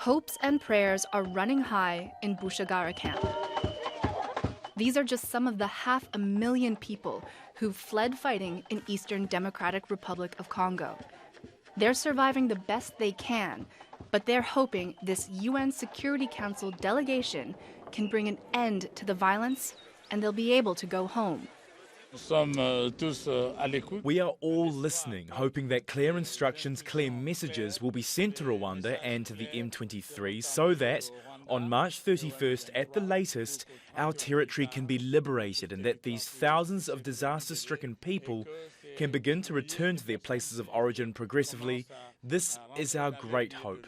Hopes and prayers are running high in Bushagara camp. These are just some of the 500,000 people who've fled fighting in Eastern Democratic Republic of Congo. They're surviving the best they can, but they're hoping this UN Security Council delegation can bring an end to the violence and they'll be able to go home. We are all listening, hoping that clear instructions, clear messages will be sent to Rwanda and to the M23 so that, on March 31st at the latest, our territory can be liberated and that these thousands of disaster-stricken people can begin to return to their places of origin progressively. This is our great hope.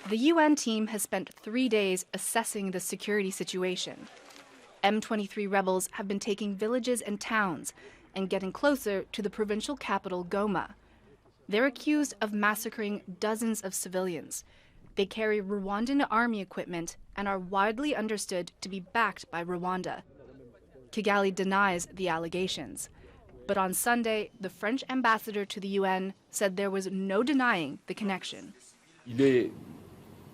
The UN team has spent 3 days assessing the security situation. M23 rebels have been taking villages and towns and getting closer to the provincial capital, Goma. They're accused of massacring dozens of civilians. They carry Rwandan army equipment and are widely understood to be backed by Rwanda. Kigali denies the allegations. But on Sunday, the French ambassador to the UN said there was no denying the connection.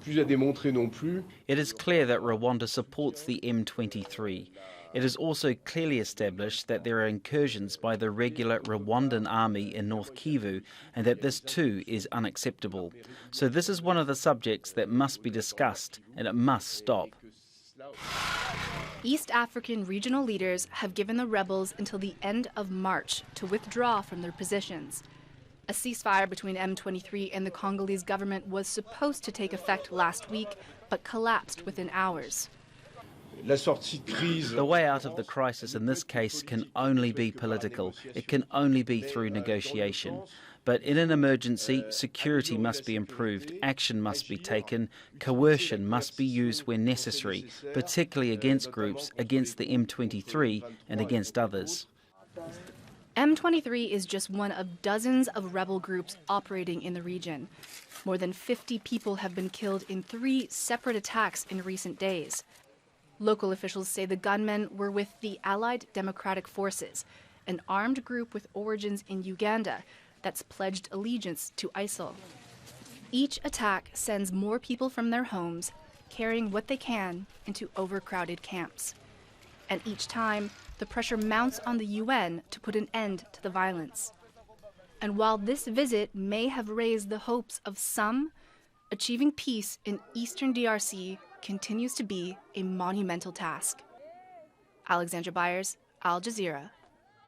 It is clear that Rwanda supports the M23. It is also clearly established that there are incursions by the regular Rwandan army in North Kivu and that this too is unacceptable. So this is one of the subjects that must be discussed and it must stop. East African regional leaders have given the rebels until the end of March to withdraw from their positions. A ceasefire between M23 and the Congolese government was supposed to take effect last week, but collapsed within hours. The way out of the crisis in this case can only be political. It can only be through negotiation. But in an emergency, security must be improved, action must be taken, coercion must be used when necessary, particularly against groups, against the M23 and against others. M23 is just one of dozens of rebel groups operating in the region. More than 50 people have been killed in 3 separate attacks in recent days. Local officials say the gunmen were with the Allied Democratic Forces, an armed group with origins in Uganda that's pledged allegiance to ISIL. Each attack sends more people from their homes, carrying what they can into overcrowded camps. And each time, the pressure mounts on the UN to put an end to the violence. And while this visit may have raised the hopes of some, achieving peace in eastern DRC continues to be a monumental task. Alexandra Byers, Al Jazeera.